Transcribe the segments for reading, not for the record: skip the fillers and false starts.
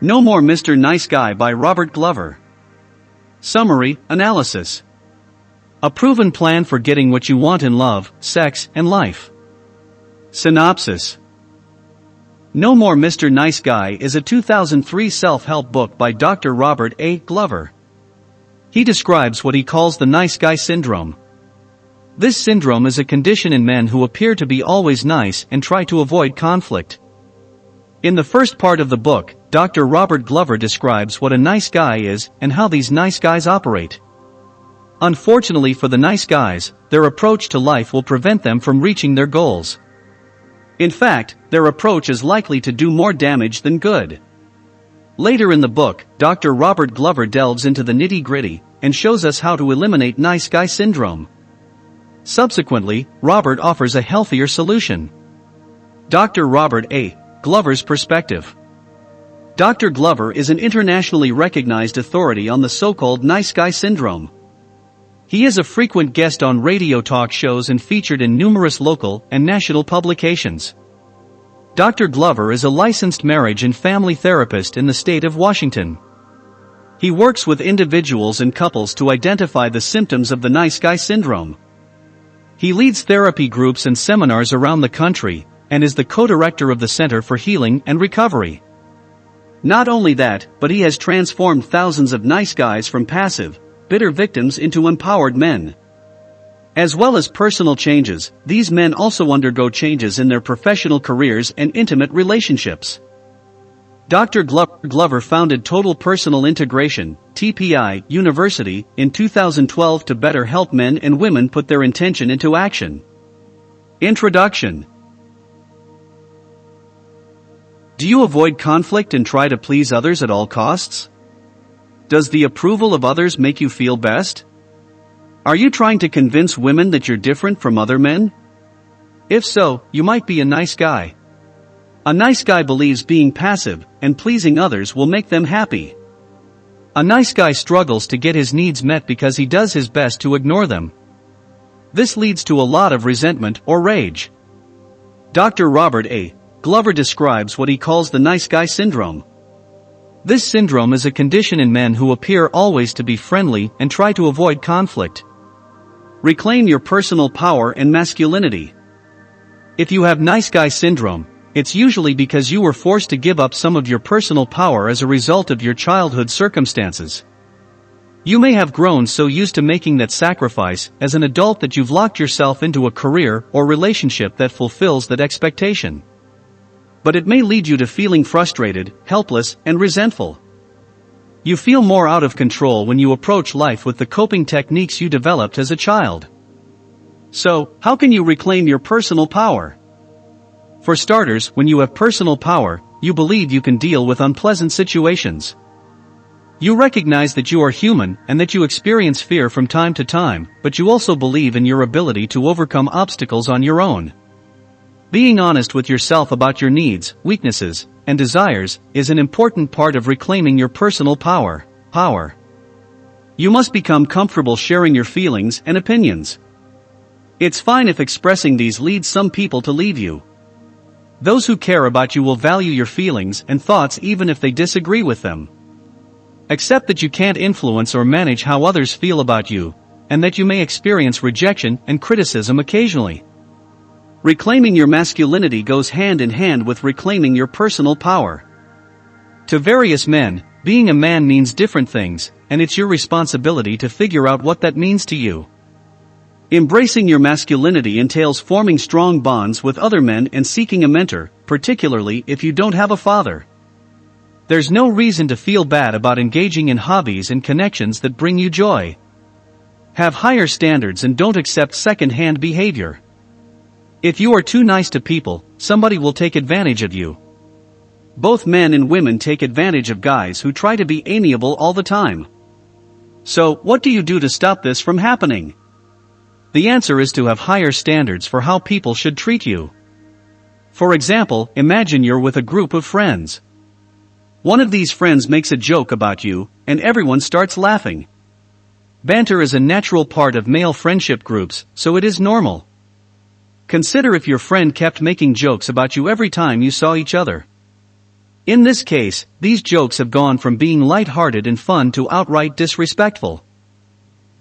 No More Mr. Nice Guy by Robert Glover. Summary, analysis. A proven plan for getting what you want in love, sex, and life. Synopsis. No More Mr. Nice Guy is a 2003 self-help book by Dr. Robert A. Glover. He describes what he calls the nice guy syndrome. This syndrome is a condition in men who appear to be always nice and try to avoid conflict. In the first part of the book, Dr. Robert Glover describes what a nice guy is and how these nice guys operate. Unfortunately for the nice guys, their approach to life will prevent them from reaching their goals. In fact, their approach is likely to do more damage than good. Later in the book, Dr. Robert Glover delves into the nitty-gritty and shows us how to eliminate nice guy syndrome. Subsequently, Robert offers a healthier solution. Dr. Robert A. Glover's perspective. Dr. Glover is an internationally recognized authority on the so-called nice guy syndrome. He is a frequent guest on radio talk shows and featured in numerous local and national publications. Dr. Glover is a licensed marriage and family therapist in the state of Washington. He works with individuals and couples to identify the symptoms of the nice guy syndrome. He leads therapy groups and seminars around the country, and is the co-director of the Center for Healing and Recovery. Not only that, but he has transformed thousands of nice guys from passive, bitter victims into empowered men. As well as personal changes, these men also undergo changes in their professional careers and intimate relationships. Dr. Glover founded Total Personal Integration, TPI, University, in 2012 to better help men and women put their intention into action. Introduction. Do you avoid conflict and try to please others at all costs? Does the approval of others make you feel best? Are you trying to convince women that you're different from other men? If so, you might be a nice guy. A nice guy believes being passive and pleasing others will make them happy. A nice guy struggles to get his needs met because he does his best to ignore them. This leads to a lot of resentment or rage. Dr. Robert A. Glover describes what he calls the nice guy syndrome. This syndrome is a condition in men who appear always to be friendly and try to avoid conflict. Reclaim your personal power and masculinity. If you have nice guy syndrome, it's usually because you were forced to give up some of your personal power as a result of your childhood circumstances. You may have grown so used to making that sacrifice as an adult that you've locked yourself into a career or relationship that fulfills that expectation. But it may lead you to feeling frustrated, helpless, and resentful. You feel more out of control when you approach life with the coping techniques you developed as a child. So, how can you reclaim your personal power? For starters, when you have personal power, you believe you can deal with unpleasant situations. You recognize that you are human and that you experience fear from time to time, but you also believe in your ability to overcome obstacles on your own. Being honest with yourself about your needs, weaknesses, and desires is an important part of reclaiming your personal power. You must become comfortable sharing your feelings and opinions. It's fine if expressing these leads some people to leave you. Those who care about you will value your feelings and thoughts even if they disagree with them. Accept that you can't influence or manage how others feel about you, and that you may experience rejection and criticism occasionally. Reclaiming your masculinity goes hand in hand with reclaiming your personal power. To various men, being a man means different things, and it's your responsibility to figure out what that means to you. Embracing your masculinity entails forming strong bonds with other men and seeking a mentor, particularly if you don't have a father. There's no reason to feel bad about engaging in hobbies and connections that bring you joy. Have higher standards and don't accept second-hand behavior. If you are too nice to people, somebody will take advantage of you. Both men and women take advantage of guys who try to be amiable all the time. So, what do you do to stop this from happening? The answer is to have higher standards for how people should treat you. For example, imagine you're with a group of friends. One of these friends makes a joke about you, and everyone starts laughing. Banter is a natural part of male friendship groups, so it is normal. Consider if your friend kept making jokes about you every time you saw each other. In this case, these jokes have gone from being light-hearted and fun to outright disrespectful.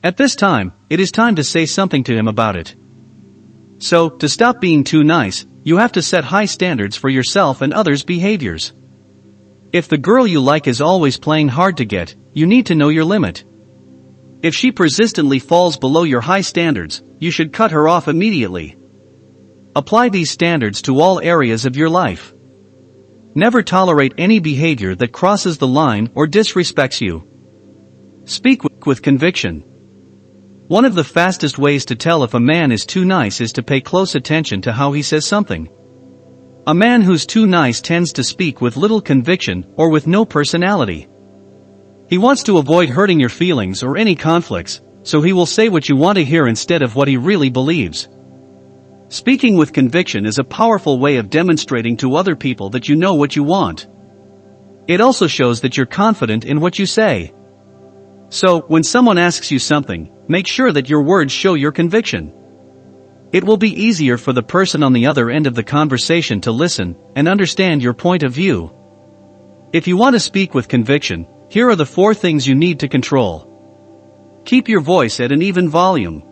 At this time, it is time to say something to him about it. So, to stop being too nice, you have to set high standards for yourself and others' behaviors. If the girl you like is always playing hard to get, you need to know your limit. If she persistently falls below your high standards, you should cut her off immediately. Apply these standards to all areas of your life. Never tolerate any behavior that crosses the line or disrespects you. Speak with conviction. One of the fastest ways to tell if a man is too nice is to pay close attention to how he says something. A man who's too nice tends to speak with little conviction or with no personality. He wants to avoid hurting your feelings or any conflicts, so he will say what you want to hear instead of what he really believes. Speaking with conviction is a powerful way of demonstrating to other people that you know what you want. It also shows that you're confident in what you say. So, when someone asks you something, make sure that your words show your conviction. It will be easier for the person on the other end of the conversation to listen and understand your point of view. If you want to speak with conviction, here are the 4 things you need to control. Keep your voice at an even volume.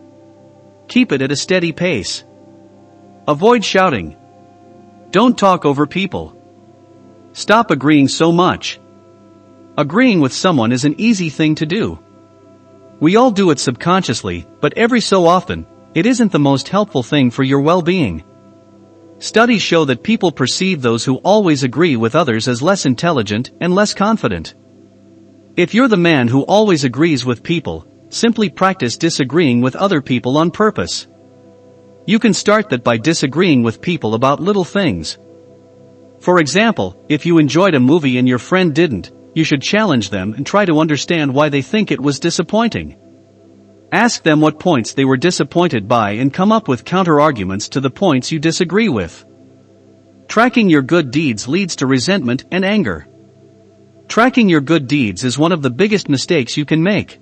Keep it at a steady pace. Avoid shouting. Don't talk over people. Stop agreeing so much. Agreeing with someone is an easy thing to do. We all do it subconsciously, but every so often, it isn't the most helpful thing for your well-being. Studies show that people perceive those who always agree with others as less intelligent and less confident. If you're the man who always agrees with people, simply practice disagreeing with other people on purpose. You can start that by disagreeing with people about little things. For example, if you enjoyed a movie and your friend didn't, you should challenge them and try to understand why they think it was disappointing. Ask them what points they were disappointed by and come up with counter-arguments to the points you disagree with. Tracking your good deeds leads to resentment and anger. Tracking your good deeds is one of the biggest mistakes you can make.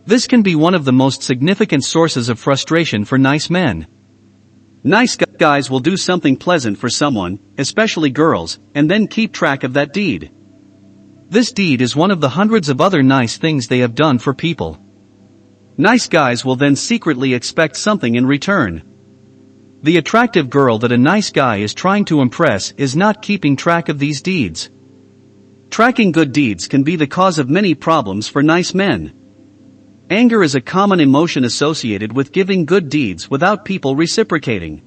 This can be one of the most significant sources of frustration for nice men. Nice guys will do something pleasant for someone, especially girls, and then keep track of that deed. This deed is one of the hundreds of other nice things they have done for people. Nice guys will then secretly expect something in return. The attractive girl that a nice guy is trying to impress is not keeping track of these deeds. Tracking good deeds can be the cause of many problems for nice men. Anger is a common emotion associated with giving good deeds without people reciprocating.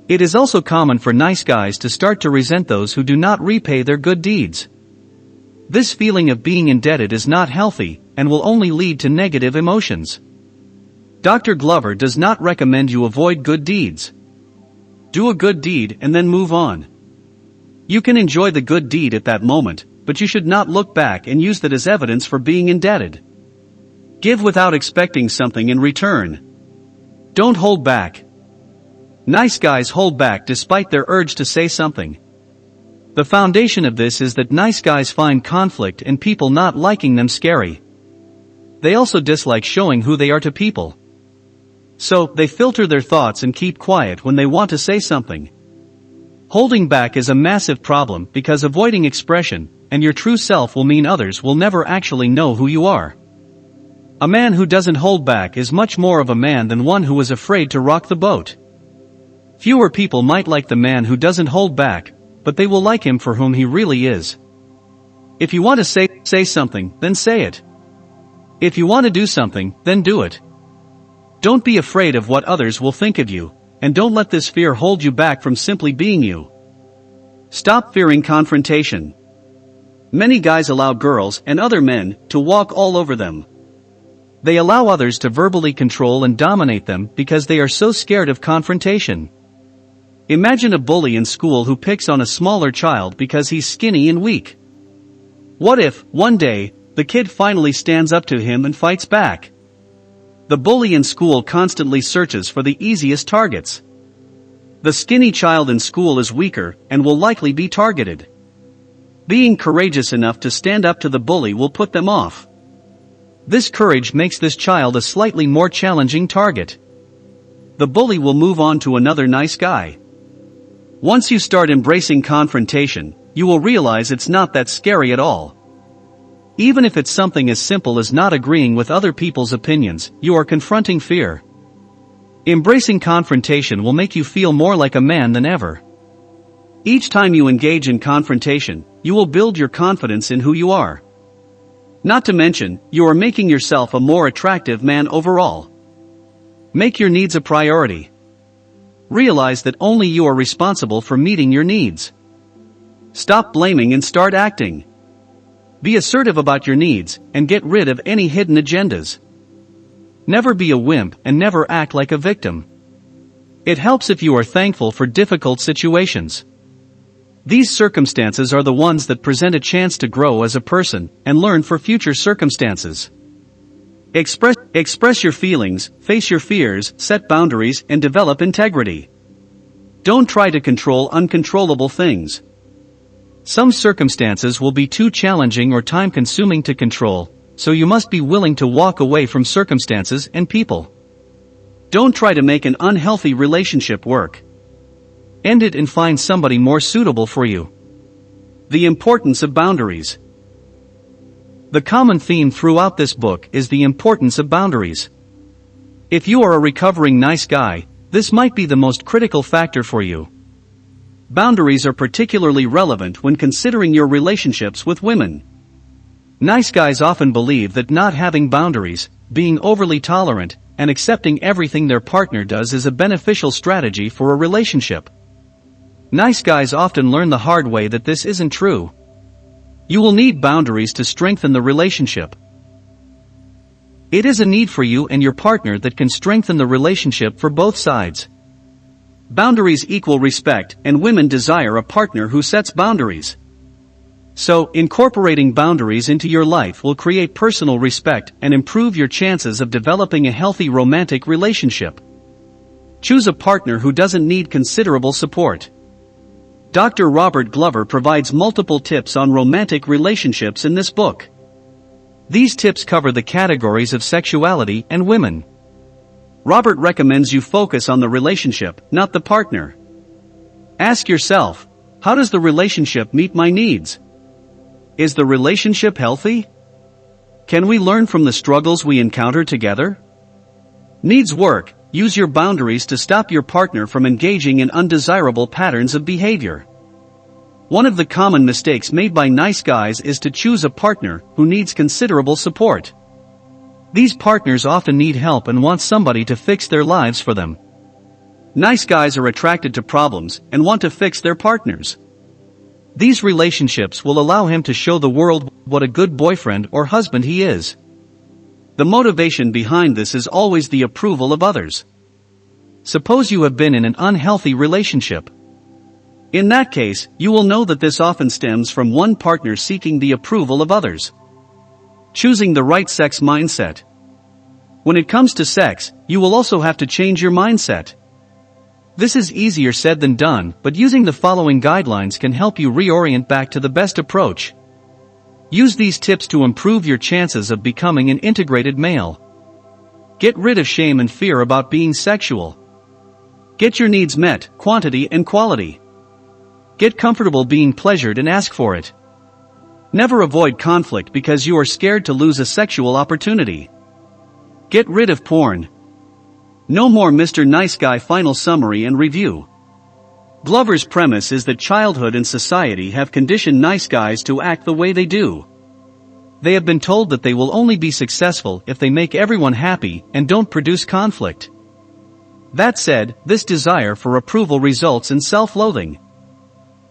It is also common for nice guys to start to resent those who do not repay their good deeds. This feeling of being indebted is not healthy, and will only lead to negative emotions. Dr. Glover does not recommend you avoid good deeds. Do a good deed and then move on. You can enjoy the good deed at that moment, but you should not look back and use that as evidence for being indebted. Give without expecting something in return. Don't hold back. Nice guys hold back despite their urge to say something. The foundation of this is that nice guys find conflict and people not liking them scary. They also dislike showing who they are to people. So, they filter their thoughts and keep quiet when they want to say something. Holding back is a massive problem because avoiding expression and your true self will mean others will never actually know who you are. A man who doesn't hold back is much more of a man than one who is afraid to rock the boat. Fewer people might like the man who doesn't hold back, but they will like him for whom he really is. If you want to say something, then say it. If you want to do something, then do it. Don't be afraid of what others will think of you, and don't let this fear hold you back from simply being you. Stop fearing confrontation. Many guys allow girls and other men to walk all over them. They allow others to verbally control and dominate them because they are so scared of confrontation. Imagine a bully in school who picks on a smaller child because he's skinny and weak. What if, one day, the kid finally stands up to him and fights back? The bully in school constantly searches for the easiest targets. The skinny child in school is weaker and will likely be targeted. Being courageous enough to stand up to the bully will put them off. This courage makes this child a slightly more challenging target. The bully will move on to another nice guy. Once you start embracing confrontation, you will realize it's not that scary at all. Even if it's something as simple as not agreeing with other people's opinions, you are confronting fear. Embracing confrontation will make you feel more like a man than ever. Each time you engage in confrontation, you will build your confidence in who you are. Not to mention, you are making yourself a more attractive man overall. Make your needs a priority. Realize that only you are responsible for meeting your needs. Stop blaming and start acting. Be assertive about your needs, and get rid of any hidden agendas. Never be a wimp and never act like a victim. It helps if you are thankful for difficult situations. These circumstances are the ones that present a chance to grow as a person and learn for future circumstances. Express your feelings, face your fears, set boundaries, and develop integrity. Don't try to control uncontrollable things. Some circumstances will be too challenging or time-consuming to control, so you must be willing to walk away from circumstances and people. Don't try to make an unhealthy relationship work. End it and find somebody more suitable for you. The importance of boundaries. The common theme throughout this book is the importance of boundaries. If you are a recovering nice guy, this might be the most critical factor for you. Boundaries are particularly relevant when considering your relationships with women. Nice guys often believe that not having boundaries, being overly tolerant, and accepting everything their partner does is a beneficial strategy for a relationship. Nice guys often learn the hard way that this isn't true. You will need boundaries to strengthen the relationship. It is a need for you and your partner that can strengthen the relationship for both sides. Boundaries equal respect, and women desire a partner who sets boundaries. So, incorporating boundaries into your life will create personal respect and improve your chances of developing a healthy romantic relationship. Choose a partner who doesn't need considerable support. Dr. Robert Glover provides multiple tips on romantic relationships in this book. These tips cover the categories of sexuality and women. Robert recommends you focus on the relationship, not the partner. Ask yourself, how does the relationship meet my needs? Is the relationship healthy? Can we learn from the struggles we encounter together? Needs work. Use your boundaries to stop your partner from engaging in undesirable patterns of behavior. One of the common mistakes made by nice guys is to choose a partner who needs considerable support. These partners often need help and want somebody to fix their lives for them. Nice guys are attracted to problems and want to fix their partners. These relationships will allow him to show the world what a good boyfriend or husband he is. The motivation behind this is always the approval of others. Suppose you have been in an unhealthy relationship. In that case, you will know that this often stems from one partner seeking the approval of others. Choosing the right sex mindset. When it comes to sex, you will also have to change your mindset. This is easier said than done, but using the following guidelines can help you reorient back to the best approach. Use these tips to improve your chances of becoming an integrated male. Get rid of shame and fear about being sexual. Get your needs met, quantity and quality. Get comfortable being pleasured and ask for it. Never avoid conflict because you are scared to lose a sexual opportunity. Get rid of porn. No more Mr. Nice Guy. Final summary and review. Glover's premise is that childhood and society have conditioned nice guys to act the way they do. They have been told that they will only be successful if they make everyone happy and don't produce conflict. That said, this desire for approval results in self-loathing.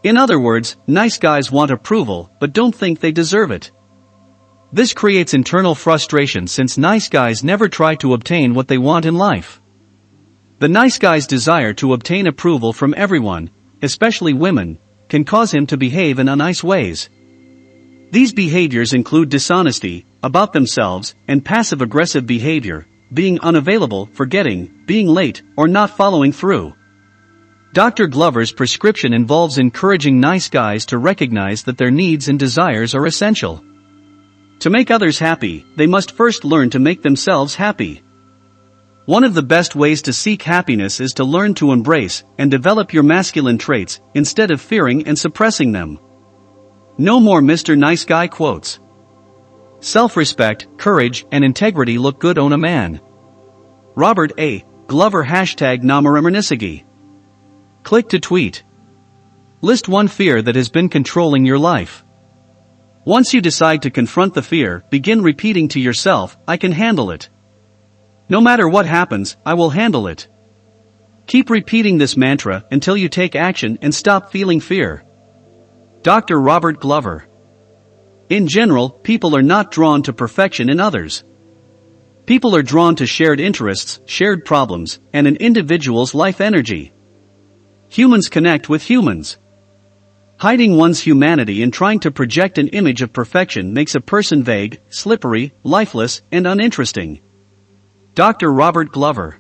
In other words, nice guys want approval but don't think they deserve it. This creates internal frustration since nice guys never try to obtain what they want in life. The nice guy's desire to obtain approval from everyone, especially women, can cause him to behave in unnice ways. These behaviors include dishonesty about themselves and passive-aggressive behavior, being unavailable, forgetting, being late, or not following through. Dr. Glover's prescription involves encouraging nice guys to recognize that their needs and desires are essential. To make others happy, they must first learn to make themselves happy. One of the best ways to seek happiness is to learn to embrace and develop your masculine traits instead of fearing and suppressing them. No more Mr. Nice Guy quotes. Self-respect, courage, and integrity look good on a man. Robert A. Glover #Namareminisigi. Click to tweet. List one fear that has been controlling your life. Once you decide to confront the fear, begin repeating to yourself, I can handle it. No matter what happens, I will handle it. Keep repeating this mantra until you take action and stop feeling fear. Dr. Robert Glover. In general, people are not drawn to perfection in others. People are drawn to shared interests, shared problems, and an individual's life energy. Humans connect with humans. Hiding one's humanity and trying to project an image of perfection makes a person vague, slippery, lifeless, and uninteresting. Dr. Robert Glover.